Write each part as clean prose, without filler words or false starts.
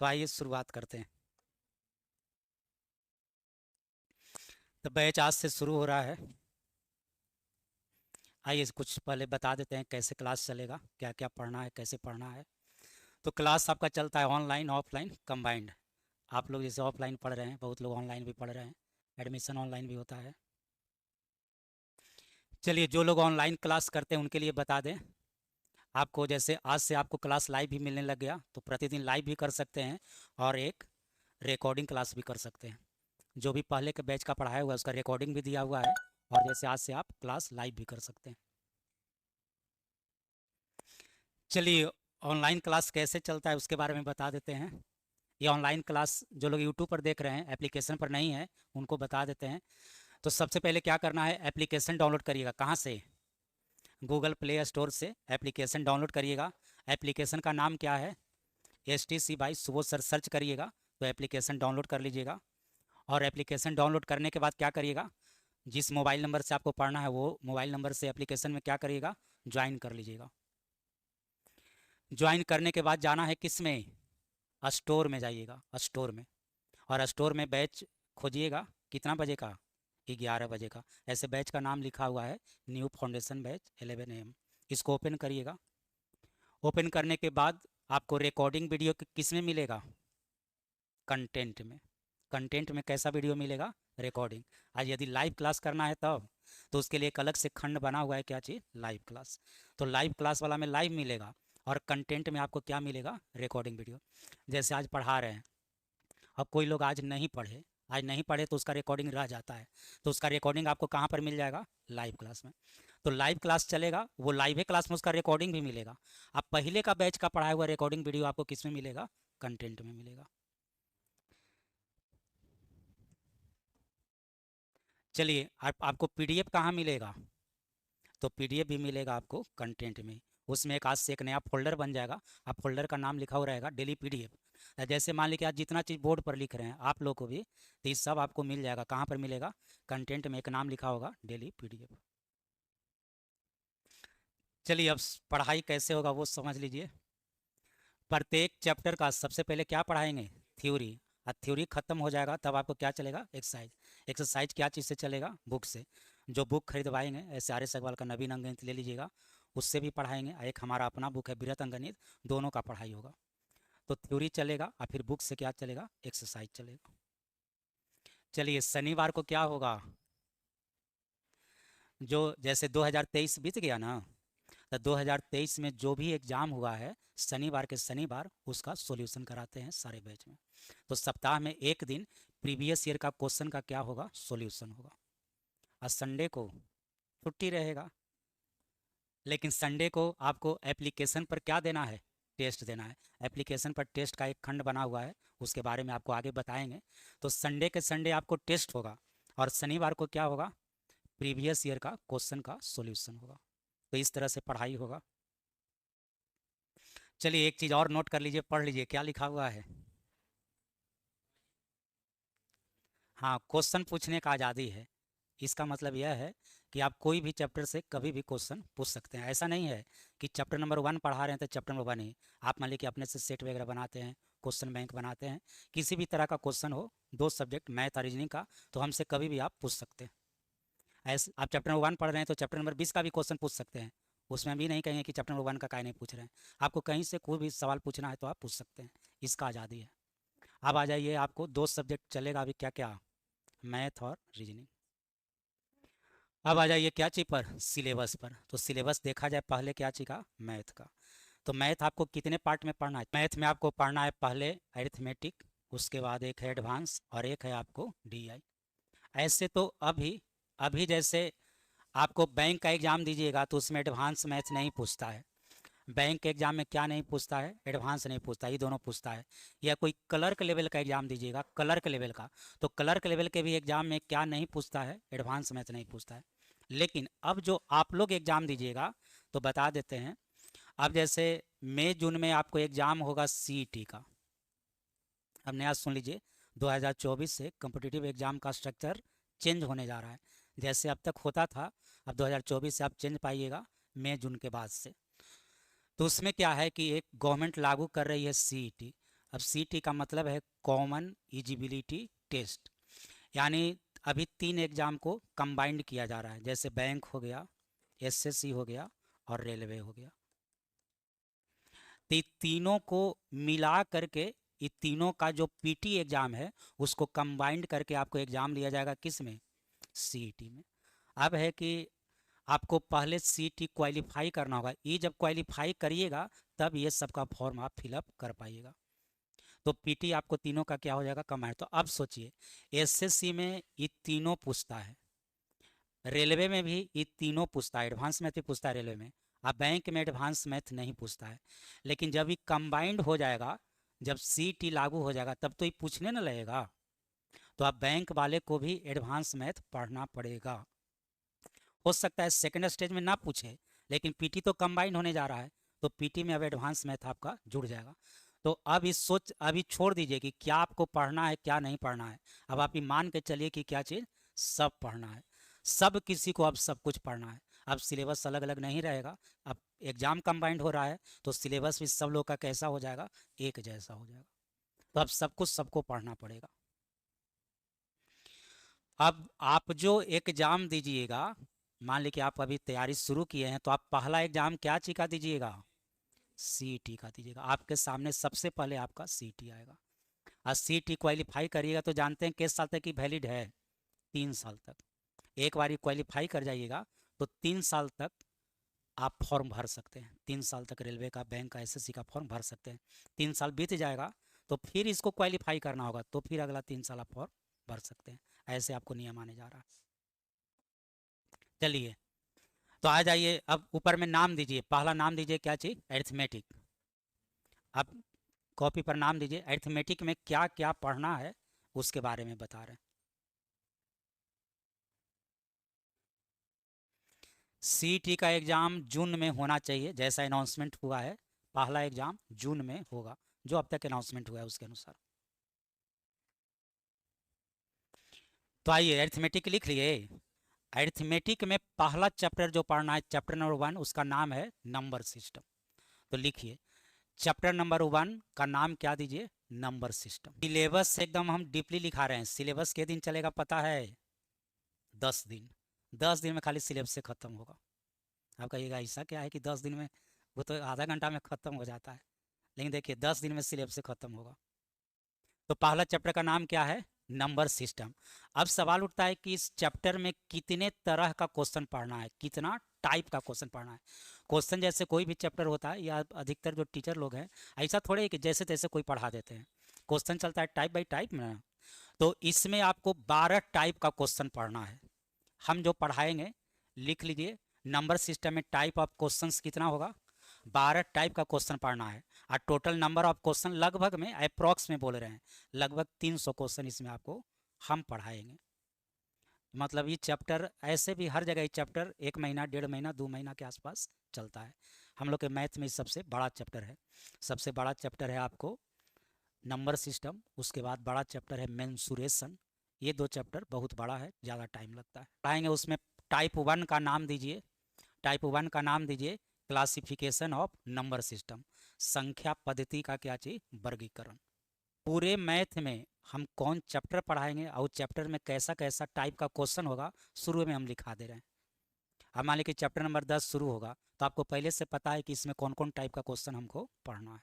तो आइए शुरुआत करते हैं। तो बैच आज से शुरू हो रहा है। आइए कुछ पहले बता देते हैं कैसे क्लास चलेगा, क्या क्या पढ़ना है, कैसे पढ़ना है। तो क्लास आपका चलता है ऑनलाइन ऑफलाइन कंबाइंड। आप लोग जैसे ऑफलाइन पढ़ रहे हैं, बहुत लोग ऑनलाइन भी पढ़ रहे हैं, एडमिशन ऑनलाइन भी होता है। चलिए, जो लोग ऑनलाइन क्लास करते हैं उनके लिए बता दें। आपको जैसे आज से आपको क्लास लाइव भी मिलने लग गया, तो प्रतिदिन लाइव भी कर सकते हैं और एक रिकॉर्डिंग क्लास भी कर सकते हैं। जो भी पहले के बैच का पढ़ाया हुआ है उसका रिकॉर्डिंग भी दिया हुआ है, और जैसे आज से आप क्लास लाइव भी कर सकते हैं। चलिए, ऑनलाइन क्लास कैसे चलता है उसके बारे में बता देते हैं। ये ऑनलाइन क्लास जो लोग यूट्यूब पर देख रहे हैं, एप्लीकेशन पर नहीं है, उनको बता देते हैं। तो सबसे पहले क्या करना है, एप्लीकेशन डाउनलोड करिएगा। कहाँ से? गूगल प्ले स्टोर से एप्लीकेशन डाउनलोड करिएगा। एप्लीकेशन का नाम क्या है? HTC by Subodh sir search करिएगा तो एप्लीकेशन डाउनलोड कर लीजिएगा। और एप्लीकेशन डाउनलोड करने के बाद क्या करिएगा, जिस मोबाइल नंबर से आपको पढ़ना है वो मोबाइल नंबर से एप्लीकेशन में क्या करिएगा, ज्वाइन कर लीजिएगा। ज्वाइन करने के बाद जाना है किस में, स्टोर में जाइएगा, स्टोर में। और स्टोर में बैच खोजिएगा। कितना बजे का? 11 बजे का। ऐसे बैच का नाम लिखा हुआ है, न्यू फाउंडेशन बैच 11 AM। इसको ओपन करिएगा। ओपन करने के बाद आपको रिकॉर्डिंग वीडियो किस में मिलेगा, कंटेंट में। कंटेंट में कैसा वीडियो मिलेगा, रिकॉर्डिंग। आज यदि लाइव क्लास करना है तब तो उसके लिए एक अलग से खंड बना हुआ है, क्या चीज़, लाइव क्लास। तो लाइव क्लास वाला में लाइव मिलेगा, और कंटेंट में आपको क्या मिलेगा, रिकॉर्डिंग वीडियो। जैसे आज पढ़ा रहे हैं, अब कोई लोग आज नहीं पढ़े, आज नहीं पढ़े तो उसका रिकॉर्डिंग रह जाता है, तो उसका रिकॉर्डिंग आपको कहाँ पर मिल जाएगा, लाइव क्लास में। तो लाइव क्लास चलेगा, वो लाइव है क्लास में, उसका रिकॉर्डिंग भी मिलेगा। अब पहले का बैच का पढ़ाया हुआ रिकॉर्डिंग वीडियो आपको किस में मिलेगा, कंटेंट में मिलेगा। चलिए, आपको PDF कहाँ मिलेगा, तो PDF भी मिलेगा आपको कंटेंट में। उसमें एक आज से एक नया फोल्डर बन जाएगा। आप फोल्डर का नाम लिखा हुआ रहेगा डेली PDF। जैसे मान लीजिए आज जितना चीज़ बोर्ड पर लिख रहे हैं आप लोग को भी, तो ये सब आपको मिल जाएगा। कहाँ पर मिलेगा, कंटेंट में एक नाम लिखा होगा डेली PDF। चलिए, अब पढ़ाई कैसे होगा वो समझ लीजिए। प्रत्येक चैप्टर का सबसे पहले क्या पढ़ाएंगे, थ्योरी। और थ्योरी खत्म हो जाएगा तब आपको क्या चलेगा, एक्सरसाइज। एक्सरसाइज क्या चीज़ से चलेगा, बुक से। जो बुक खरीदवाएंगे, ऐसे आर्य सगवाल का नवीन अंगणित ले लीजिएगा, उससे भी पढ़ाएंगे। एक हमारा अपना बुक है बृहत अंगणित, दोनों का पढ़ाई होगा। तो थ्योरी चलेगा और फिर बुक से क्या चलेगा, एक्सरसाइज चलेगा। चलिए, शनिवार को क्या होगा, जो जैसे 2023 बीत गया ना, तो 2023 में जो भी एग्जाम हुआ है शनिवार के शनिवार उसका सॉल्यूशन कराते हैं सारे बैच में। तो सप्ताह में एक दिन प्रीवियस ईयर का क्वेश्चन का क्या होगा, सॉल्यूशन होगा। और संडे को छुट्टी रहेगा, लेकिन संडे को आपको एप्लीकेशन पर क्या देना है, टेस्ट देना है। एप्लीकेशन पर टेस्ट का एक खंड बना हुआ है, उसके बारे में आपको आगे बताएंगे। तो संडे के संडे आपको टेस्ट होगा, और शनिवार को क्या होगा, प्रीवियस ईयर का क्वेश्चन का सॉल्यूशन होगा। तो इस तरह से पढ़ाई होगा। चलिए, एक चीज़ और नोट कर लीजिए, पढ़ लीजिए क्या लिखा हुआ है। हाँ, क्वेश्चन पूछने का आज़ादी है। इसका मतलब यह है कि आप कोई भी चैप्टर से कभी भी क्वेश्चन पूछ सकते हैं। ऐसा नहीं है कि चैप्टर नंबर 1 पढ़ा रहे हैं तो चैप्टर नंबर 1 ही। आप मान लीजिए कि अपने से सेट वगैरह बनाते हैं, क्वेश्चन बैंक बनाते हैं, किसी भी तरह का क्वेश्चन हो, दो सब्जेक्ट मैथ और रीजनिंग का, तो हमसे कभी भी आप पूछ सकते हैं। ऐसे आप चैप्टर नंबर 1 पढ़ रहे हैं तो चैप्टर नंबर 20 का भी क्वेश्चन पूछ सकते हैं। उसमें भी नहीं कहेंगे कि चैप्टर नंबर 1 का काहे नहीं पूछ रहे हैं। आपको कहीं से कोई भी सवाल पूछना है तो आप पूछ सकते हैं, इसका आज़ादी है। अब आ जाइए, आपको दो सब्जेक्ट चलेगा अभी, क्या क्या, मैथ और रीजनिंग। अब आ जाइए क्या चीज़ पर, सिलेबस पर। तो सिलेबस देखा जाए पहले क्या चीज़ का, मैथ का। तो मैथ आपको कितने पार्ट में पढ़ना है, मैथ में आपको पढ़ना है पहले अरिथमेटिक, उसके बाद एक है एडवांस और एक है आपको DI। ऐसे तो अभी अभी जैसे आपको बैंक का एग्ज़ाम दीजिएगा तो उसमें एडवांस मैथ नहीं पूछता है। बैंक के एग्जाम में क्या नहीं पूछता है, एडवांस नहीं पूछता, ये दोनों पूछता है। या कोई क्लर्क लेवल का एग्जाम दीजिएगा, क्लर्क लेवल का, तो क्लर्क लेवल के भी एग्जाम में क्या नहीं पूछता है, एडवांस मैथ नहीं पूछता है। लेकिन अब जो आप लोग एग्जाम दीजिएगा तो बता देते हैं। अब जैसे मई जून में आपको एग्जाम होगा CET का। अब नया सुन लीजिए, 2024 से कॉम्पिटिटिव एग्जाम का स्ट्रक्चर चेंज होने जा रहा है। जैसे अब तक होता था, अब 2024 से आप चेंज पाइएगा, मई जून के बाद से। तो उसमें क्या है कि एक गवर्नमेंट लागू कर रही है CET। अब सीटी का मतलब है कॉमन एलिजिबिलिटी टेस्ट, यानी अभी 3 एग्ज़ाम को कंबाइंड किया जा रहा है, जैसे बैंक हो गया, एसएससी हो गया और रेलवे हो गया। तो ये तीनों को मिला करके, ये तीनों का जो पीटी एग्ज़ाम है उसको कंबाइंड करके आपको एग्ज़ाम लिया जाएगा, किस में? सीईटी में। अब है कि आपको पहले सीईटी क्वालिफाई करना होगा, ये जब क्वालिफाई करिएगा तब ये सबका फॉर्म आप फिलअप कर पाइएगा। तो पीटी आपको तीनों का क्या हो जाएगा? कंबाइंड। तो अब सोचिए, एसएससी में ये तीनों पूछता है, रेलवे में भी ये तीनों पूछता है, एडवांस मैथ भी पूछता है रेलवे में। अब बैंक में एडवांस मैथ नहीं पूछता है, लेकिन जब ये कंबाइंड हो जाएगा, जब सीटी लागू हो जाएगा तब तो ये पूछने न लगेगा। तो अब बैंक वाले को भी एडवांस मैथ पढ़ना पड़ेगा। हो सकता है सेकंड स्टेज में ना पूछे, लेकिन पीटी तो कंबाइंड होने जा रहा है, तो पीटी में अब एडवांस मैथ आपका जुड़ जाएगा। तो अब इस सोच अभी छोड़ दीजिए कि क्या आपको पढ़ना है क्या नहीं पढ़ना है। अब आप ये मान के चलिए कि क्या चीज़? सब पढ़ना है, सब किसी को अब सब कुछ पढ़ना है। अब सिलेबस अलग अलग नहीं रहेगा, अब एग्ज़ाम कंबाइंड हो रहा है तो सिलेबस भी सब लोग का कैसा हो जाएगा? एक जैसा हो जाएगा। तो अब सब कुछ सबको पढ़ना पड़ेगा। अब आप जो एग्ज़ाम दीजिएगा, मान लीजिए कि आप अभी तैयारी शुरू किए हैं, तो आप पहला एग्ज़ाम क्या चीज़ का दीजिएगा? सीईटी का दीजिएगा। आपके सामने सबसे पहले आपका सीईटी आएगा, और सीईटी क्वालिफाई करिएगा तो जानते हैं किस साल तक की वैलिड है? 3 साल तक। एक बार क्वालिफाई कर जाइएगा तो 3 साल तक आप फॉर्म भर सकते हैं। 3 साल तक रेलवे का, बैंक का, एसएससी का फॉर्म भर सकते हैं। 3 साल बीत जाएगा तो फिर इसको क्वालिफाई करना होगा, तो फिर अगला 3 साल आप फॉर्म भर सकते हैं। ऐसे आपको नियम आने जा रहा है। चलिए, तो आ जाइए, अब ऊपर में नाम दीजिए। पहला नाम दीजिए क्या चीज़? अरिथमेटिक। अब कॉपी पर नाम दीजिए। अरिथमेटिक में क्या क्या पढ़ना है उसके बारे में बता रहे हैं। सीईटी का एग्ज़ाम जून में होना चाहिए, जैसा अनाउंसमेंट हुआ है। पहला एग्ज़ाम जून में होगा, जो अब तक अनाउंसमेंट हुआ है उसके अनुसार। तो आइए, अरिथमेटिक लिख लिए। अरिथमेटिक में पहला चैप्टर जो पढ़ना है, चैप्टर नंबर 1, उसका नाम है नंबर सिस्टम। तो लिखिए, चैप्टर नंबर 1 का नाम क्या दीजिए? Number system. सिलेबस एकदम हम डीपली लिखा रहे हैं। सिलेबस के दिन चलेगा पता है? 10 दिन। 10 दिन में खाली सिलेबस से ख़त्म होगा। आप कहिएगा ऐसा क्या है कि 10 दिन में? वो तो आधा घंटा में ख़त्म हो जाता है, लेकिन देखिए 10 दिन में सिलेबस से ख़त्म होगा। तो पहला चैप्टर का नाम क्या है? Number system. अब सवाल उठता है कि इस चैप्टर में कितने तरह का क्वेश्चन पढ़ना है, कितना टाइप का क्वेश्चन पढ़ना है। क्वेश्चन जैसे कोई भी चैप्टर होता है, या अधिकतर जो टीचर लोग हैं, ऐसा थोड़े है कि जैसे तैसे कोई पढ़ा देते हैं। क्वेश्चन चलता है टाइप बाई टाइप में। तो इसमें आपको 12 टाइप का क्वेश्चन पढ़ना है। हम जो पढ़ाएंगे, लिख लीजिए, नंबर सिस्टम में टाइप ऑफ क्वेश्चंस कितना होगा? 12 टाइप का क्वेश्चन पढ़ना है। और टोटल नंबर ऑफ क्वेश्चन लगभग में, अप्रॉक्स में बोल रहे हैं, लगभग 300 क्वेश्चन इसमें आपको हम पढ़ाएंगे। मतलब ये चैप्टर, ऐसे भी हर जगह ये चैप्टर 1 महीना, 1.5 महीना, 2 महीना के आसपास चलता है। हम लोग के मैथ में सबसे बड़ा चैप्टर है। सबसे बड़ा चैप्टर है आपको नंबर सिस्टम, उसके बाद बड़ा चैप्टर है मेंसुरेशन। ये 2 चैप्टर बहुत बड़ा है, ज़्यादा टाइम लगता है पढ़ाएंगे। उसमें टाइप 1 का नाम दीजिए। टाइप 1 का नाम दीजिए क्लासिफिकेशन ऑफ नंबर सिस्टम। संख्या पद्धति का क्या चाहिए? वर्गीकरण। पूरे मैथ में हम कौन चैप्टर पढ़ाएंगे और चैप्टर में कैसा कैसा टाइप का क्वेश्चन होगा, शुरू में हम लिखा दे रहे हैं। अब मान लीजिए कि चैप्टर नंबर 10 शुरू होगा, तो आपको पहले से पता है कि इसमें कौन कौन टाइप का क्वेश्चन हमको पढ़ना है।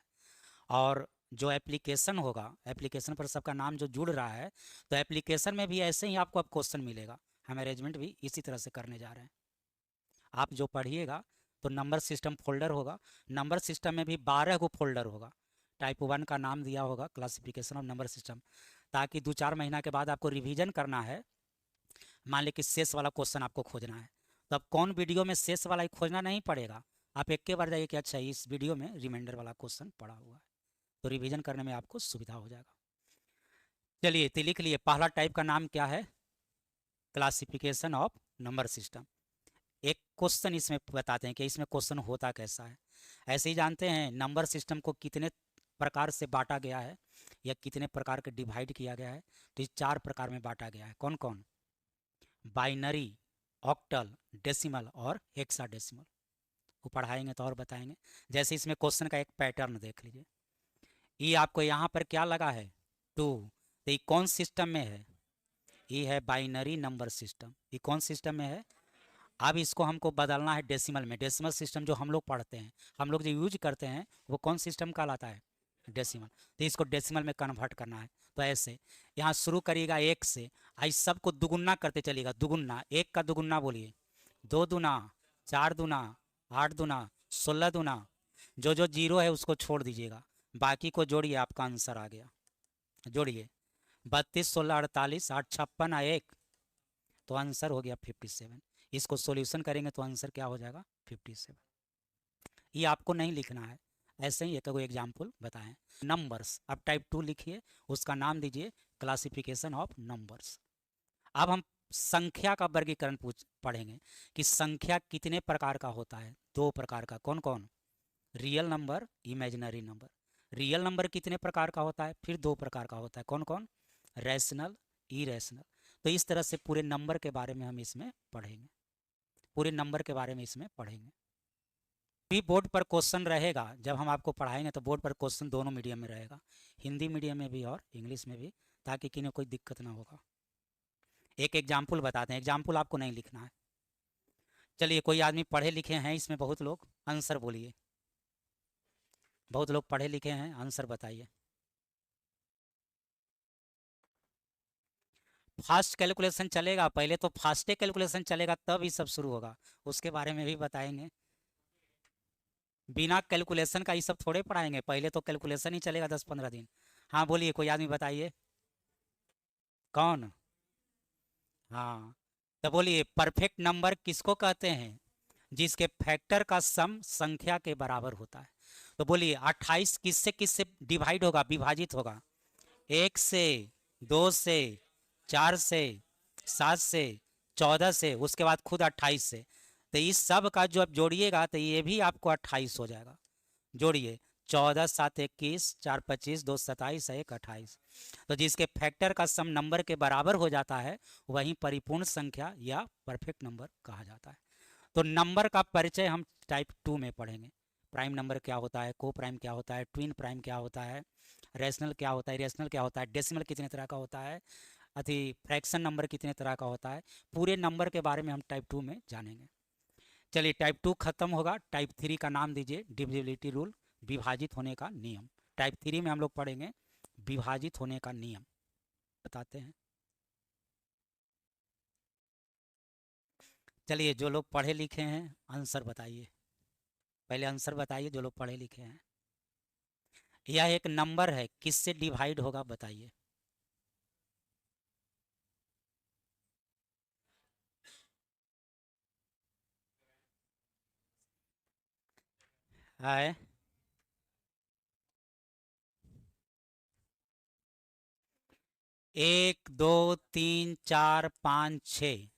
और जो एप्लीकेशन होगा, एप्लीकेशन पर सबका नाम जो जुड़ रहा है, तो एप्लीकेशन में भी ऐसे ही आपको अब क्वेश्चन मिलेगा। हम अरेंजमेंट भी इसी तरह से करने जा रहे हैं। आप जो पढ़िएगा तो नंबर सिस्टम फोल्डर होगा। नंबर सिस्टम में भी 12 गो फोल्डर होगा। टाइप 1 का नाम दिया होगा क्लासिफिकेशन ऑफ नंबर सिस्टम, ताकि 2-4 महीना के बाद आपको रिवीजन करना है। मान लीजिए कि शेष वाला क्वेश्चन आपको खोजना है, तो अब कौन वीडियो में शेष वाला ही खोजना नहीं पड़ेगा। आप एक के बार जाइए कि अच्छा इस वीडियो में रिमाइंडर वाला क्वेश्चन पड़ा हुआ है, तो रिवीजन करने में आपको सुविधा हो जाएगा। चलिए, तो लिख लिए, पहला टाइप का नाम क्या है? Classification of number system. एक क्वेश्चन इसमें बताते हैं कि इसमें क्वेश्चन होता कैसा है। ऐसे ही जानते हैं नंबर सिस्टम को कितने प्रकार से बांटा गया है, या कितने प्रकार के डिवाइड किया गया है। तो इस 4 प्रकार में बांटा गया है। कौन कौन? बाइनरी, ऑक्टल, डेसिमल और हेक्साडेसिमल। वो पढ़ाएंगे तो और बताएंगे। जैसे इसमें क्वेश्चन का एक पैटर्न देख लीजिए। ई आपको यहाँ पर क्या लगा है 2, तो ये कौन सिस्टम में है? ये है बाइनरी नंबर सिस्टम। ये कौन सिस्टम में है? अब इसको हमको बदलना है डेसिमल में। डेसिमल सिस्टम जो हम लोग पढ़ते हैं, हम लोग जो यूज करते हैं, वो कौन सिस्टम कहलाता है? डेसिमल। तो इसको डेसिमल में कन्वर्ट करना है। तो ऐसे यहाँ शुरू करिएगा 1 से, आई सबको दुगुना करते चलिएगा। दुगुना, 1 का दुगुना बोलिए, 2 दूना 4 दूना 8 दूना 16 दूना, जो जो जीरो है उसको छोड़ दीजिएगा, बाकी को जोड़िए, आपका आंसर आ गया। जोड़िए 32 16 48 8 56 1, तो आंसर हो गया 57। इसको सॉल्यूशन करेंगे तो आंसर क्या हो जाएगा? 57। ये आपको नहीं लिखना है, ऐसे ही एक कोई एग्जाम्पल बताएं। नंबर्स, अब टाइप 2 लिखिए, उसका नाम दीजिए क्लासिफिकेशन ऑफ नंबर्स। अब हम संख्या का वर्गीकरण पढ़ेंगे कि संख्या कितने प्रकार का होता है। 2 प्रकार का। कौन कौन? Real number, imaginary number. Real number कितने प्रकार का होता है? फिर 2 प्रकार का होता है। कौन कौन? Rational, irrational. तो इस तरह से पूरे नंबर के बारे में हम इसमें पढ़ेंगे, पूरे नंबर के बारे में इसमें पढ़ेंगे। भी बोर्ड पर क्वेश्चन रहेगा, जब हम आपको पढ़ाएंगे तो बोर्ड पर क्वेश्चन दोनों मीडियम में रहेगा, हिंदी मीडियम में भी और इंग्लिश में भी, ताकि किन्हीं कोई दिक्कत ना होगा। एक एग्जाम्पल बताते हैं, एग्जाम्पल आपको नहीं लिखना है। चलिए, कोई आदमी पढ़े लिखे हैं इसमें बहुत लोग, आंसर बोलिए। बहुत लोग पढ़े लिखे हैं, आंसर बताइए। फास्ट कैलकुलेशन चलेगा, पहले तो फास्टे कैलकुलेशन चलेगा, तब ये सब शुरू होगा, उसके बारे में भी बताएंगे। बिना कैलकुलेशन का ये सब थोड़े पढ़ाएंगे, पहले तो कैलकुलेशन ही चलेगा 10 15 दिन। हाँ बोलिए, कोई आदमी बताइए। कौन? हाँ, तो बोलिए परफेक्ट नंबर किसको कहते हैं? जिसके फैक्टर का सम संख्या के बराबर होता है। तो बोलिए 28 किससे किससे डिवाइड होगा, विभाजित होगा? 1 से, 2 से, 4 से, 7 से, 14 से, उसके बाद खुद 28 से। तो इस सब का जो आप जोड़िएगा तो ये भी आपको 28 हो जाएगा। जोड़िए 14 7 21, 4 25, 2 27, 1 28। तो जिसके फैक्टर का सम नंबर के बराबर हो जाता है वही परिपूर्ण संख्या या परफेक्ट नंबर कहा जाता है। तो नंबर का परिचय हम टाइप 2 में पढ़ेंगे। प्राइम नंबर क्या होता है, को प्राइम क्या होता है, ट्विन प्राइम क्या होता है, रेशनल क्या होता है, इरेशनल क्या होता है, डेसिमल कितने तरह का होता है, अति फ्रैक्शन नंबर कितने तरह का होता है, पूरे नंबर के बारे में हम टाइप 2 में जानेंगे। चलिए, टाइप 2 खत्म होगा, टाइप 3 का नाम दीजिए डिविजिबिलिटी रूल, विभाजित होने का नियम। टाइप 3 में हम लोग पढ़ेंगे विभाजित होने का नियम, बताते हैं। चलिए, जो लोग पढ़े लिखे हैं आंसर बताइए, पहले आंसर बताइए जो लोग पढ़े लिखे हैं। यह एक नंबर है, किससे डिवाइड होगा बताइए? है 1 2 3 4 5 6।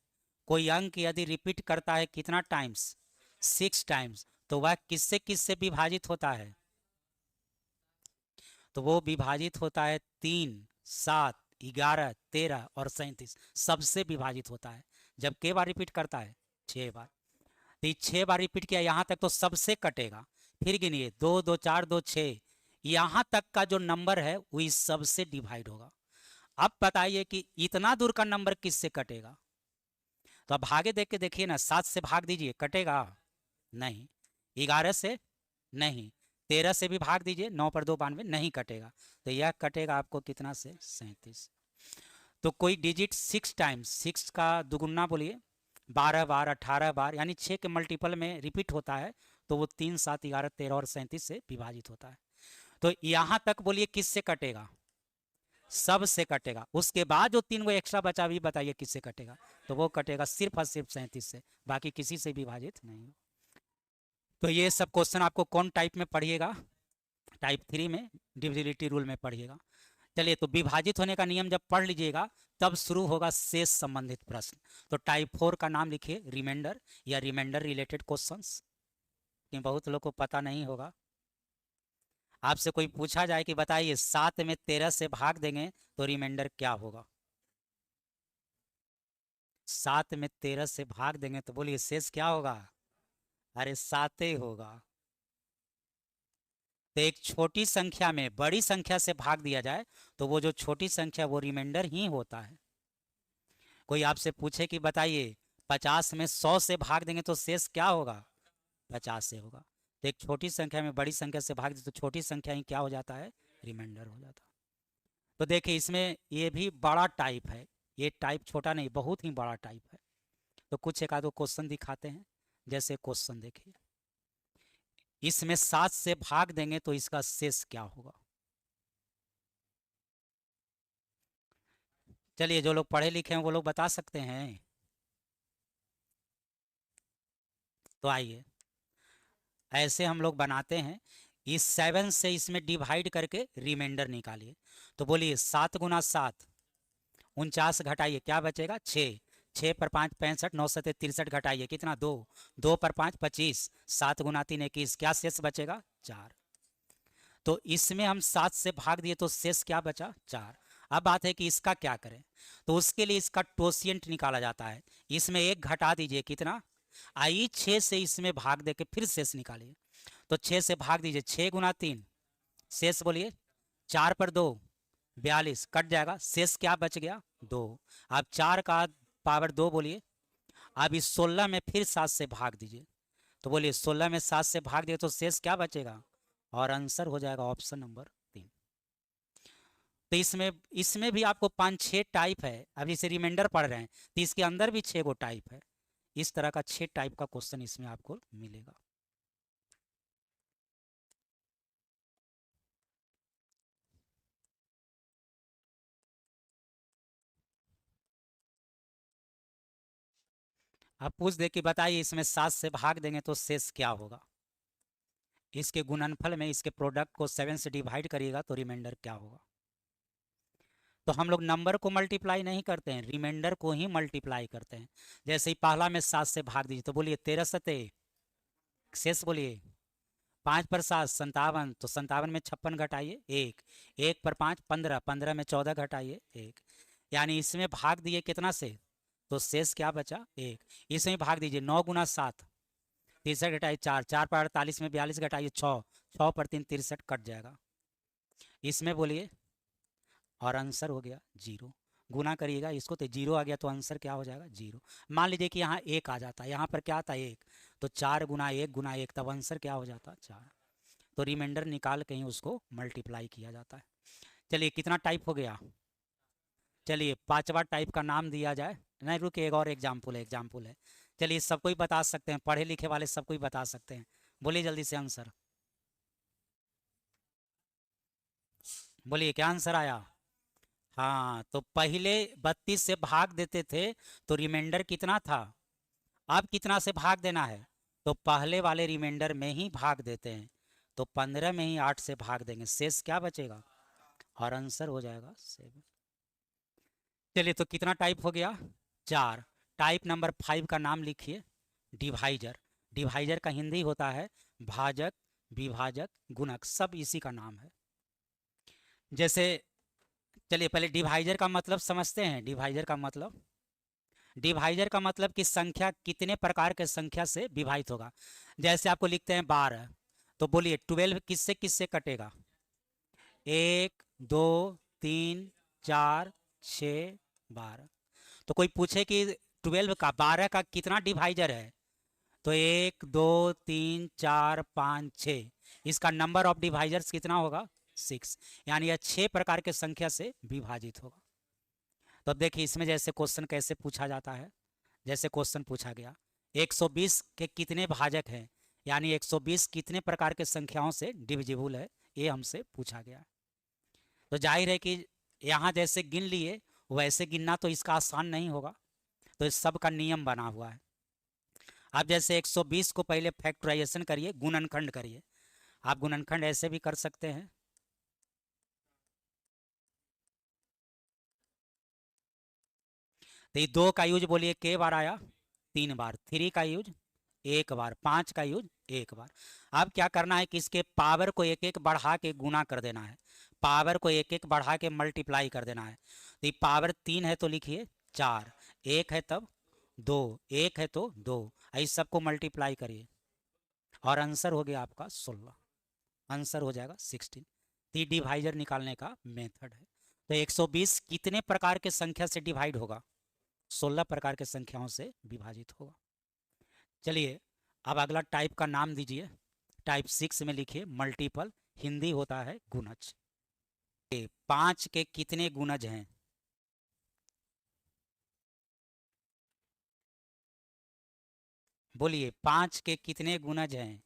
कोई अंक यदि रिपीट करता है कितना टाइम्स? 6 टाइम्स। तो वह किससे किससे विभाजित होता है? तो वो विभाजित होता है 3 7 11 13 और 37, सबसे विभाजित होता है। जब के बार रिपीट करता है? 6 बार। तो ये 6 बार रिपीट किया, यहाँ तक तो सबसे कटेगा। फिर गिनिए 2 2 4 2 6, यहाँ तक का जो नंबर है वही सबसे डिवाइड होगा। अब बताइए कि इतना दूर का नंबर किससे कटेगा? तो अब भागे देख के देखिए ना, 7 से भाग दीजिए, कटेगा? नहीं। 11 से? नहीं। 13 से भी भाग दीजिए, 9 पर 2 92, नहीं कटेगा। तो यह कटेगा आपको कितना से? 37। तो कोई डिजिट 6 टाइम्स, 6 का दुगुना बोलिए, 12 बार 18 बार, यानी 6 के मल्टीपल में रिपीट होता है, तो वो 3 7 11 13 और 37 से विभाजित होता है। तो यहाँ तक बोलिए किससे कटेगा? सब से कटेगा। उसके बाद जो 3 वो एक्स्ट्रा बचा भी बताइए किससे कटेगा? तो वो कटेगा सिर्फ और सिर्फ 37 से, बाकी किसी से विभाजित नहीं। तो ये सब क्वेश्चन आपको कौन टाइप में पढ़िएगा? टाइप 3 में डिविजिबिलिटी रूल में पढ़िएगा। चलिए, तो विभाजित होने का नियम जब पढ़ लीजिएगा तब शुरू होगा शेष संबंधित प्रश्न। तो टाइप 4 का नाम लिखिए रिमाइंडर या रिमाइंडर रिलेटेड क्वेश्चंस, कि बहुत लोग को पता नहीं होगा। आपसे कोई पूछा जाए कि बताइए 7 में 13 से भाग देंगे तो रिमाइंडर क्या होगा? 7 में 13 से भाग देंगे तो बोलिए शेष क्या होगा? अरे 7 ही होगा। तो एक छोटी संख्या में बड़ी संख्या से भाग दिया जाए तो वो जो छोटी संख्या वो रिमाइंडर ही होता है। कोई आपसे पूछे कि बताइए 50 में 100 से भाग देंगे तो शेष क्या होगा, 50 से होगा। तो एक छोटी संख्या में बड़ी संख्या से भाग दे तो छोटी संख्या ही क्या हो जाता है, रिमाइंडर हो जाता है। तो देखिए इसमें ये भी बड़ा टाइप है, ये टाइप छोटा नहीं, बहुत ही बड़ा टाइप है। तो कुछ एक आधो क्वेश्चन दिखाते हैं। जैसे क्वेश्चन देखिए, इसमें 7 से भाग देंगे तो इसका शेष क्या होगा। चलिए जो लोग पढ़े लिखे हैं वो लोग बता सकते हैं। तो आइए ऐसे हम लोग बनाते हैं। इस 7 से इसमें डिवाइड करके रिमाइंडर निकालिए। तो बोलिए 7 × 7 49 घटाइए क्या बचेगा, 6। 6 पर 5 65, 9 7 63 घटाइए कितना, 2। 2 पर 5 25, 7 × 3 21, क्या शेष बचेगा, 4। तो इसमें हम 7 से भाग दिए तो शेष क्या बचा, 4। अब बात है कि इसका क्या करें। तो उसके लिए इसका टोसिएंट निकाला जाता है। इसमें 1 घटा दीजिए कितना, आइए 6 से इसमें भाग दे के फिर शेष निकालिए। तो 6 से भाग दीजिए, 6 × 3 शेष बोलिए, 4 पर 2 42 कट जाएगा, शेष क्या बच गया, 2। अब 4 का पावर 2 बोलिए। अब इस 16 में फिर 7 से भाग दीजिए। तो बोलिए 16 में 7 से भाग दिए तो शेष क्या बचेगा, और आंसर हो जाएगा ऑप्शन नंबर 3। तो इसमें इसमें भी आपको 5-6 टाइप है। अब इसे रिमाइंडर पढ़ रहे हैं तो इसके अंदर भी 6 गो टाइप है। इस तरह का 6 टाइप का क्वेश्चन इसमें आपको मिलेगा। आप पूछ दे कि बताइए इसमें 7 से भाग देंगे तो शेष क्या होगा। इसके गुणनफल में इसके प्रोडक्ट को 7 से डिवाइड करिएगा तो रिमाइंडर क्या होगा। तो हम लोग नंबर को मल्टीप्लाई नहीं करते हैं, रिमाइंडर को ही मल्टीप्लाई करते हैं। जैसे ही पहला में 7 से भाग दीजिए तो बोलिए 13 सते, शेष बोलिए 5 पर 7 57, तो 57 में 56 घटाइए 1। 1 पर 5 15, 15 में 14 घटाइए 1। यानी इसमें भाग दिए कितना से, तो शेष क्या बचा, 1। इसमें भाग दीजिए 9 × 7 63 घटाइए 4, 4 पर 48 में 42 घटाइए 6, 6 पर 3 63 कट जाएगा। इसमें बोलिए, और आंसर हो गया 0। गुना करिएगा इसको तो 0 आ गया, तो आंसर क्या हो जाएगा, 0। मान लीजिए कि यहाँ 1 आ जाता, यहाँ पर क्या आता 1, तो 4 × 1 × 1, तब आंसर क्या हो जाता, 4। तो रिमाइंडर निकाल के ही उसको मल्टीप्लाई किया जाता है। चलिए कितना टाइप हो गया। चलिए 5वां टाइप का नाम दिया जाए। नहीं रुकिए, एक और एग्जाम्पल है। चलिए सबको ही बता सकते हैं, पढ़े लिखे वाले सबको ही बता सकते हैं। बोलिए जल्दी से आंसर, बोलिए क्या आंसर आया। हाँ, तो पहले 32 से भाग देते थे तो रिमाइंडर कितना था, अब कितना से भाग देना है, तो पहले वाले रिमाइंडर में ही भाग देते हैं। तो 15 में ही 8 से भाग देंगे, शेष क्या बचेगा, और आंसर हो जाएगा 7। चलिए तो कितना टाइप हो गया, 4। टाइप नंबर 5 का नाम लिखिए, डिवाइजर। डिवाइजर का हिंदी होता है भाजक, विभाजक, गुणक, सब इसी का नाम है। जैसे चलिए पहले डिवाइजर का मतलब समझते हैं। डिवाइजर का मतलब कि संख्या कितने प्रकार के संख्या से विभाजित होगा। जैसे आपको लिखते हैं 12, तो बोलिए 12 किससे किससे कटेगा, 1 2 3 4 6 12। तो कोई पूछे कि 12 का 12 का कितना डिवाइजर है, तो 1 2 3 4 5 6, इसका नंबर ऑफ डिवाइजर्स कितना होगा, 6। यानी यह 6 प्रकार के संख्या से विभाजित होगा। तो अब देखिए इसमें जैसे क्वेश्चन कैसे पूछा जाता है। जैसे क्वेश्चन पूछा गया 120 के कितने भाजक हैं, यानी 120 कितने प्रकार के संख्याओं से डिविजिबल है, ये हमसे पूछा गया। तो जाहिर है कि यहाँ जैसे गिन लिए वैसे गिनना तो इसका आसान नहीं होगा, तो इस सब का नियम बना हुआ है। आप जैसे 120 को पहले फैक्टराइजेशन करिए, गुणनखंड करिए। आप गुणनखंड ऐसे भी कर सकते हैं। तो ये 2 का यूज बोलिए के बार आया, 3 बार। 3 का यूज 1 बार। 5 का यूज 1 बार। अब क्या करना है कि इसके पावर को एक एक बढ़ा के गुना कर देना है, पावर को एक एक बढ़ा के मल्टीप्लाई कर देना है। तो ये पावर 3 है तो लिखिए 4, 1 है तब 2, 1 है तो 2, इस सबको मल्टीप्लाई करिए और आंसर हो गया आपका 16। आंसर हो जाएगा 16। तो ये डिवाइजर निकालने का मेथड है। तो 120 कितने प्रकार के संख्या से डिवाइड होगा? 16 प्रकार के संख्याओं से विभाजित होगा। चलिए अब अगला टाइप का नाम दीजिए। टाइप 6 में लिखिए मल्टीपल, हिंदी होता है गुणज। 5 के कितने गुणज हैं? बोलिए 5 के कितने गुणज हैं?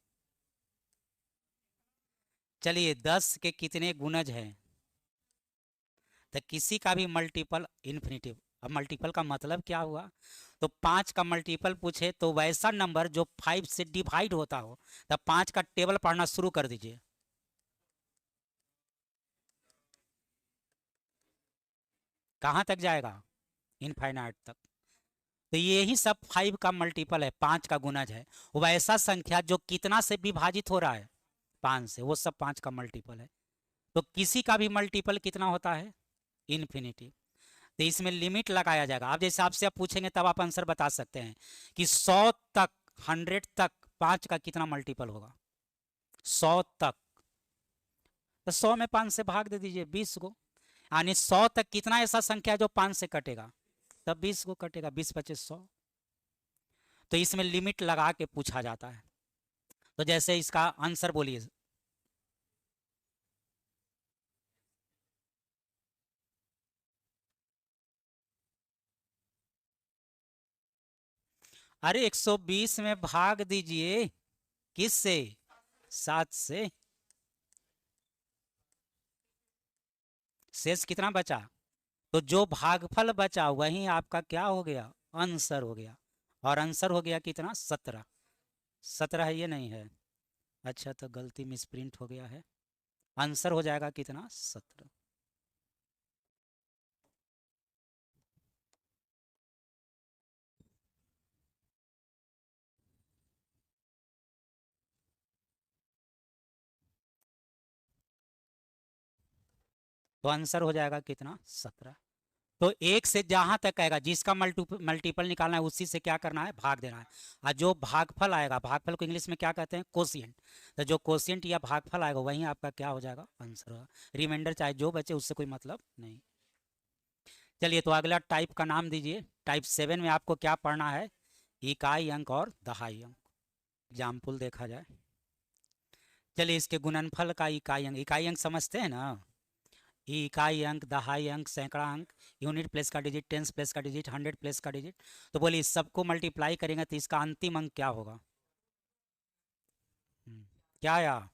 चलिए 10 के कितने गुणज हैं? तो किसी का भी मल्टीपल इन्फिनिटिव। अब मल्टीपल का मतलब क्या हुआ? तो 5 का मल्टीपल पूछे तो वैसा नंबर जो 5 से डिवाइड होता हो, तब 5 का टेबल पढ़ना शुरू कर दीजिए। कहाँ तक जाएगा? इनफाइनाइट तक। तो ये ही सब 5 का मल्टीपल है, 5 का गुणज है। वैसा संख्या जो कितना से विभाजित हो रहा है? 5 से, वो सब 5 का मल्टीपल है। तो किसी का भी मल्टीपल कितना होता है? इन्फिनिटी। तो इसमें लिमिट लगाया जाएगा। अब जैसे आपसे आप पूछेंगे तब आप आंसर बता सकते हैं कि 100 तक, 100 तक 5 का कितना मल्टीपल होगा? 100 तक, तो 100 में 5 से भाग दे दीजिए, 20 को। यानी 100 तक कितना ऐसा संख्या जो 5 से कटेगा? तब 20 को कटेगा, 20 25 100। तो इसमें लिमिट लगा के पूछा जाता है। तो जैसे इसका आंसर बोलिए। अरे 120 में भाग दीजिए, किस से? 7 से। शेष कितना बचा? तो जो भागफल बचा वही आपका क्या हो गया? आंसर हो गया। और आंसर हो गया कितना? 17। 17 है, ये नहीं है? अच्छा, तो गलती मिसप्रिंट हो गया है। आंसर हो जाएगा कितना? 17। तो आंसर हो जाएगा कितना? 17। तो एक से जहां तक आएगा, जिसका मल्टीपल निकालना है उसी से क्या करना है? भाग देना है। और जो भागफल आएगा, भागफल को इंग्लिश में क्या कहते हैं? कोशिएंट। तो जो कोशिएंट या भागफल आएगा वही आपका क्या हो जाएगा? आंसर होगा। रिमाइंडर चाहे जो बचे उससे कोई मतलब नहीं। चलिए तो अगला टाइप का नाम दीजिए। टाइप 7 में आपको क्या पढ़ना है? इकाई अंक और दहाई अंक। एग्जाम्पल देखा जाए। चलिए इसके गुणनफल का इकाई अंक, इकाई अंक समझते हैं ना? इकाई अंक, दहाई अंक, सैकड़ा अंक, यूनिट प्लेस का डिजिट, टेंस प्लेस का डिजिट, हंड्रेड प्लेस का डिजिट। तो बोलिए इस सबको मल्टीप्लाई करेंगे तो इसका अंतिम अंक क्या होगा? क्या आया?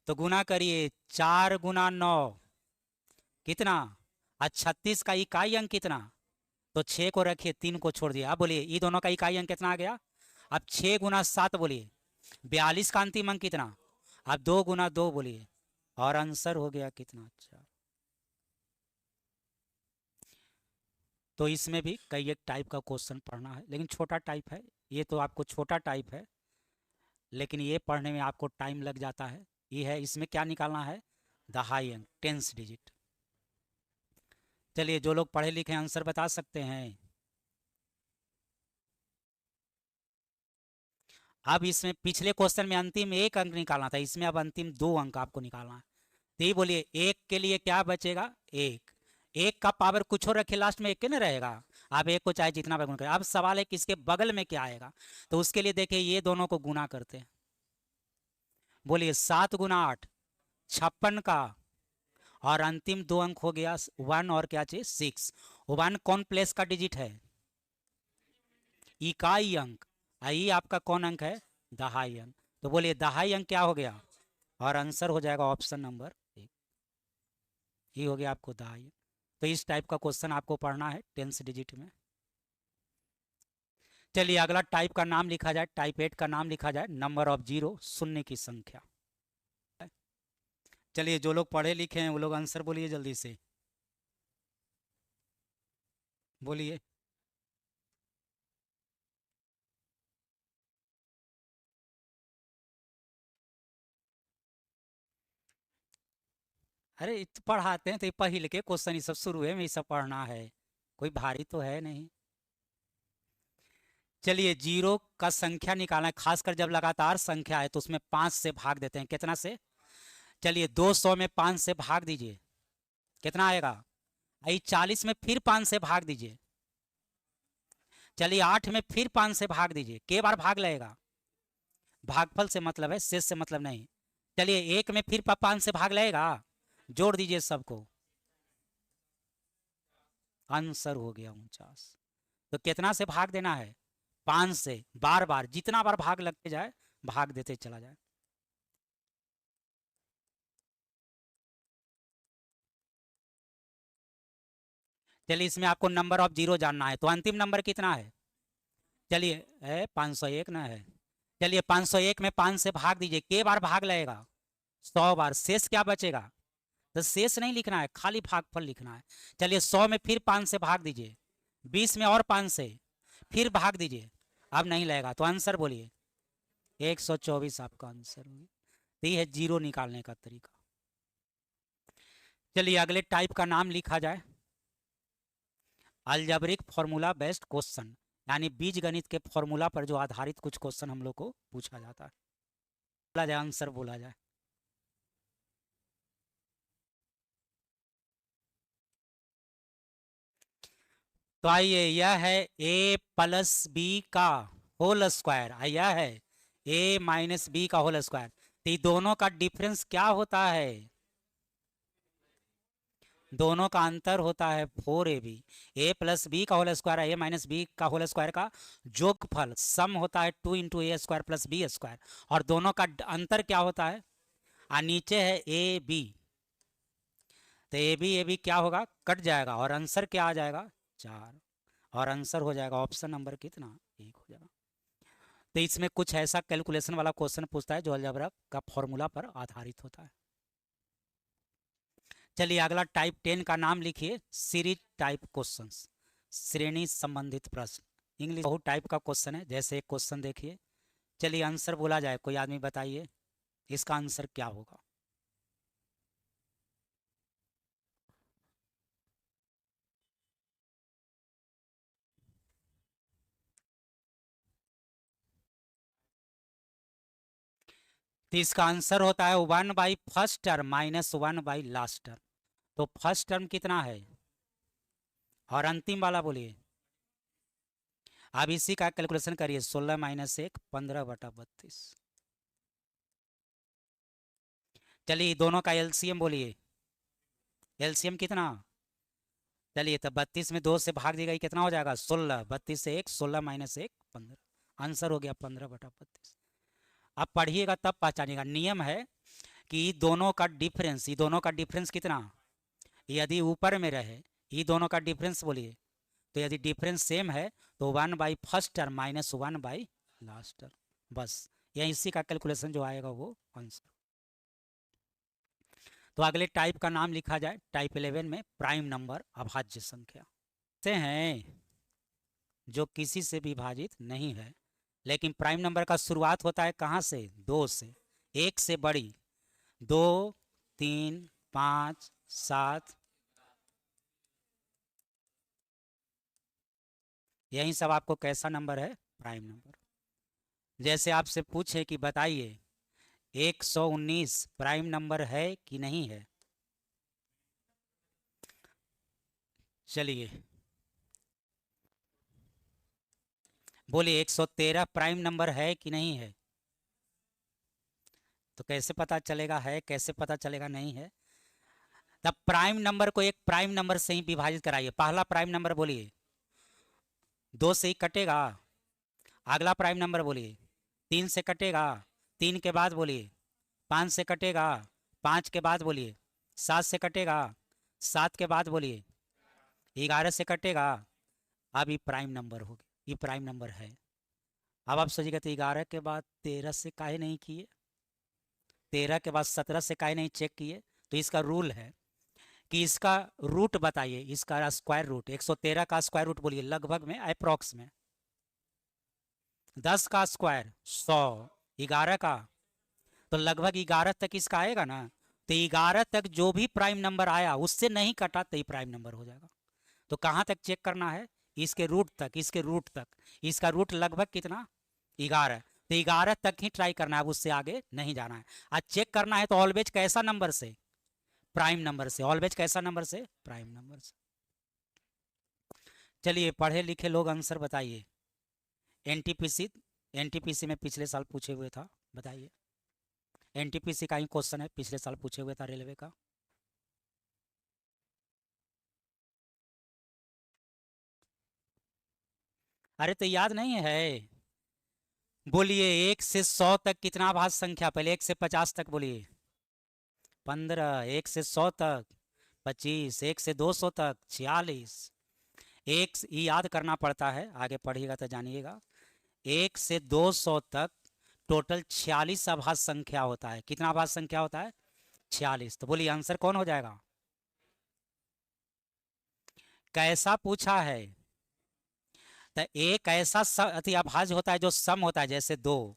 तो गुना करिए, 4 × 9 कितना? आज 36 का इकाई अंक कितना? तो 6 को रखिए, 3 को छोड़ दिया। अब बोलिए ये दोनों का इकाई अंक कितना आ गया? अब 6 × 7 बोलिए, 42 का अंतिम अंक कितना? अब 2 × 2 बोलिए, और आंसर हो गया कितना? अच्छा, तो इसमें भी कई एक टाइप का क्वेश्चन पढ़ना है, लेकिन छोटा टाइप है। ये तो आपको छोटा टाइप है, लेकिन ये पढ़ने में आपको टाइम लग जाता है। ये है, इसमें क्या निकालना है? दहाई अंक, टेंस डिजिट। चलिए जो लोग पढ़े लिखे आंसर बता सकते हैं। अब इसमें पिछले क्वेश्चन में अंतिम एक अंक निकालना था, इसमें अब अंतिम 2 अंक आपको निकालना है। तो ये बोलिए एक के लिए क्या बचेगा? एक। एक का पावर कुछ और रखे, लास्ट में एक के ना रहेगा। आप एक को चाहे जितना गुना करें। अब सवाल है कि इसके बगल में क्या आएगा? तो उसके लिए देखिए ये दोनों को गुना करते हैं। बोलिए 7 × 8 56 का, और अंतिम 2 अंक हो गया 1 और क्या चाहिए? 6। 1 कौन प्लेस का डिजिट है? इकाई अंक। आई आपका कौन अंक है? दहाई अंक। तो बोलिए दहाई अंक क्या हो गया? और आंसर हो जाएगा ऑप्शन नंबर 1। ये हो गया आपको दहाई अंक। तो इस टाइप का क्वेश्चन आपको पढ़ना है 10 डिजिट में। चलिए अगला टाइप का नाम लिखा जाए। टाइप 8 का नाम लिखा जाए नंबर ऑफ जीरो, शून्य की संख्या। चलिए जो लोग पढ़े लिखे हैं वो लोग आंसर बोलिए जल्दी से। बोलिए। अरे पढ़ाते हैं तो ये पढ़ी लिखे क्वेश्चन ये सब शुरू है में ये सब पढ़ना है, कोई भारी तो है नहीं। चलिए जीरो का संख्या निकालना है, खासकर जब लगातार संख्या है तो उसमें 5 से भाग देते हैं। कितना से? चलिए 200 में 5 से भाग दीजिए, कितना आएगा? आई 40 में फिर 5 से भाग दीजिए। चलिए 8 में फिर 5 से भाग दीजिए। के बार भाग लगेगा? भागफल से मतलब है, शेष से मतलब नहीं। चलिए 1 में फिर 5 से भाग लगेगा, जोड़ दीजिए सबको, आंसर हो गया 49। तो कितना से भाग देना है? 5 से। बार बार जितना बार भाग लगते जाए भाग देते चला जाए। चलिए इसमें आपको नंबर ऑफ जीरो जानना है, तो अंतिम नंबर कितना है? चलिए 501 ना है। चलिए 501 में 5 से भाग दीजिए, के बार भाग लगेगा? 100 बार। शेष क्या बचेगा? तो शेष नहीं लिखना है, खाली भागफल लिखना है। चलिए 100 में फिर 5 से भाग दीजिए, 20 में और 5 से फिर भाग दीजिए, अब नहीं लगेगा। तो आंसर बोलिए। 124 आपका आंसर होगी। तो ये है जीरो निकालने का तरीका। चलिए अगले टाइप का नाम लिखा जाए, अलजेब्रिक फॉर्मूला बेस्ड क्वेश्चन, यानी बीज गणित के फॉर्मूला पर जो आधारित कुछ क्वेश्चन हम लोग को पूछा जाता है, बोला जाए, आंसर बोला जाए। तो आइए, यह है a प्लस बी का होल स्क्वायर, यह है a माइनस बी का होल स्क्वायर। तो ये दोनों का डिफरेंस क्या होता है? दोनों का अंतर होता है 4ab। a प्लस बी का होल स्क्वायर है a माइनस बी का होल स्क्वायर का जोगफल, सम होता है 2 इंटू ए स्क्वायर प्लस बी स्क्वायर। और दोनों का अंतर क्या होता है? नीचे है ए बी, तो ए बी क्या होगा? कट जाएगा, और आंसर क्या आ जाएगा? 4। और आंसर हो जाएगा ऑप्शन नंबर कितना? 1 हो जाएगा। तो इसमें कुछ ऐसा कैलकुलेशन वाला क्वेश्चन पूछता है जो अलजेब्रा का फॉर्मूला पर आधारित होता है। चलिए अगला टाइप 10 का नाम लिखिए, सीरीज टाइप क्वेश्चंस, श्रेणी संबंधित प्रश्न। इंग्लिश बहुत टाइप का क्वेश्चन है। जैसे एक क्वेश्चन देखिए, चलिए आंसर बोला जाए, कोई आदमी बताइए इसका आंसर क्या होगा? तो इसका आंसर होता है 1/फर्स्ट टर्म माइनस 1/लास्ट टर्म। तो फर्स्ट टर्म कितना है और अंतिम वाला बोलिए। अब इसी का कैलकुलेशन करिए, 16 माइनस 1 15/32। चलिए दोनों का एलसीएम बोलिए। एलसीएम कितना? चलिए तो 32 में 2 से भाग देगा, कितना हो जाएगा? 16। 32 से 1, 16 माइनस 1 15। आंसर हो गया 15/32। अब पढ़िएगा तब पहचानिएगा। नियम है कि दोनों का डिफरेंस, ये दोनों का डिफरेंस कितना, यदि ऊपर में रहे, ये दोनों का डिफरेंस बोलिए, तो यदि डिफरेंस सेम है तो 1/फर्स्ट टर्म माइनस 1/लास्ट टर्म, बस यह इसी का कैलकुलेशन जो आएगा वो आंसर। तो अगले टाइप का नाम लिखा जाए, टाइप 11 में प्राइम नंबर अभाज्य संख्या से हैं जो किसी से विभाजित नहीं है, लेकिन प्राइम नंबर का शुरुआत होता है कहाँ से? 2 से। 1 से बड़ी 2, 3, 5, 7, यही सब आपको कैसा नंबर है? Prime number. जैसे आपसे पूछे कि बताइए 119 प्राइम नंबर है कि नहीं है? चलिए बोलिए 113 प्राइम नंबर है कि नहीं है? तो कैसे पता चलेगा है, कैसे पता चलेगा नहीं है? तब प्राइम नंबर को एक प्राइम नंबर से ही विभाजित कराइए। पहला प्राइम नंबर बोलिए, 2 से ही कटेगा। अगला प्राइम नंबर बोलिए, 3 से कटेगा। 3 के बाद बोलिए 5 से कटेगा। 5 के बाद बोलिए 7 से कटेगा। 7 के बाद बोलिए 11 से कटेगा। अब ये प्राइम नंबर हो गया, ये प्राइम नंबर है। अब आप सोचिएगा तो 11 के बाद 13 से काहे नहीं किए, 13 के बाद 17 से काहे नहीं चेक किए? तो इसका रूल है कि इसका रूट बताइए, इसका स्क्वायर रूट। 113 का स्क्वायर रूट बोलिए, लगभग में, अप्रोक्स में। 10 का स्क्वायर 100, 11 का, तो लगभग 11 तक इसका आएगा ना। तो 11 तक जो भी प्राइम नंबर आया उससे नहीं कटा तो ये प्राइम नंबर हो जाएगा। तो कहाँ तक चेक करना है? इसके रूट तक, इसके रूट तक। इसका रूट लगभग कितना? 11। तो 11 तक ही ट्राई करना है, अब उससे आगे नहीं जाना है। आज चेक करना है तो ऑलवेज कैसा नंबर से, प्राइम नंबर से, ऑलवेज कैसा नंबर से, प्राइम नंबर से। चलिए पढ़े लिखे लोग आंसर बताइए। एनटीपीसी, एनटीपीसी में पिछले साल पूछे हुए था, बताइए। एनटीपीसी का ही क्वेश्चन है, पिछले साल पूछे हुए था रेलवे का। अरे तो याद नहीं है? बोलिए 1 से 100 तक कितना भाज्य संख्या, पहले 1 से 50 तक बोलिए। 15, 1 से 100 तक 25, 1 से 200 तक 46। ये याद करना पड़ता है, आगे पढ़िएगा तो जानिएगा। 1 से 200 तक टोटल 46 अभाज्य संख्या होता है। कितना अभाज्य संख्या होता है? 46। तो बोलिए आंसर कौन हो जाएगा? कैसा पूछा है? तो एक ऐसा अति अभाज्य होता है जो सम होता है, जैसे 2।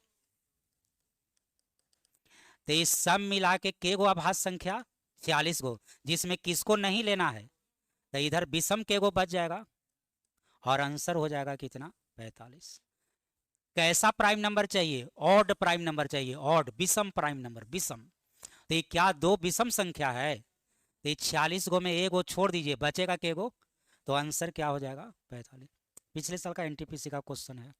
तो इस सम मिला के के गो अभाज्य संख्या? 46 गो, जिसमें किसको नहीं लेना है। तो इधर विषम के गो बच जाएगा और आंसर हो जाएगा कितना? 45। कैसा प्राइम नंबर चाहिए? ऑड प्राइम नंबर चाहिए, ऑड, विषम प्राइम नंबर, विषम। तो ये क्या दो विषम संख्या है? तो ये 46 गो में एक गो छोड़ दीजिए, बचेगा के गो? तो आंसर क्या हो जाएगा? 45। पिछले साल का एनटीपीसी का क्वेश्चन है।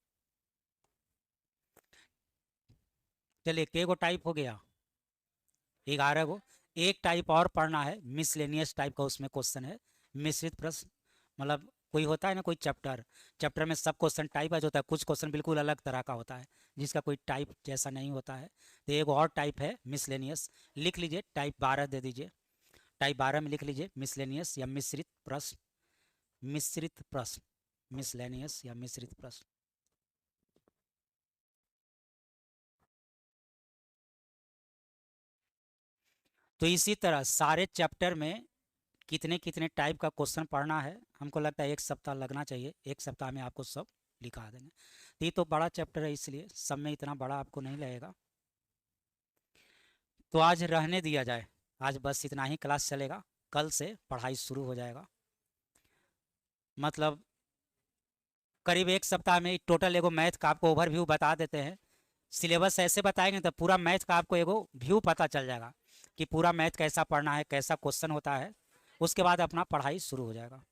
चलिए के गो टाइप हो गया? 11 गो। एक टाइप और पढ़ना है, मिसलेनियस टाइप का, उसमें क्वेश्चन है मिश्रित प्रश्न। मतलब कोई होता है ना, कोई चैप्टर, चैप्टर में सब क्वेश्चन टाइप होता है, कुछ क्वेश्चन बिल्कुल अलग तरह का होता है जिसका कोई टाइप जैसा नहीं होता है। तो एक और टाइप है मिसलेनियस, लिख लीजिए, टाइप 12 दे दीजिए। टाइप 12 में लिख लीजिए मिसलेनियस या मिश्रित प्रश्न, मिश्रित प्रश्न, मिसलेनियस या मिश्रित प्रश्न। तो इसी तरह सारे चैप्टर में कितने कितने टाइप का क्वेश्चन पढ़ना है, हमको लगता है 1 सप्ताह लगना चाहिए। 1 सप्ताह में आपको सब लिखा देंगे। तो ये तो बड़ा चैप्टर है, इसलिए सब में इतना बड़ा आपको नहीं लगेगा। तो आज रहने दिया जाए, आज बस इतना ही क्लास चलेगा, कल से पढ़ाई शुरू हो जाएगा। मतलब करीब 1 सप्ताह में टोटल एगो मैथ का आपको ओवरव्यू बता देते हैं। सिलेबस ऐसे बताएंगे तो पूरा मैथ का आपको एगो व्यू पता चल जाएगा कि पूरा मैथ कैसा पढ़ना है, कैसा क्वेश्चन होता है। उसके बाद अपना पढ़ाई शुरू हो जाएगा।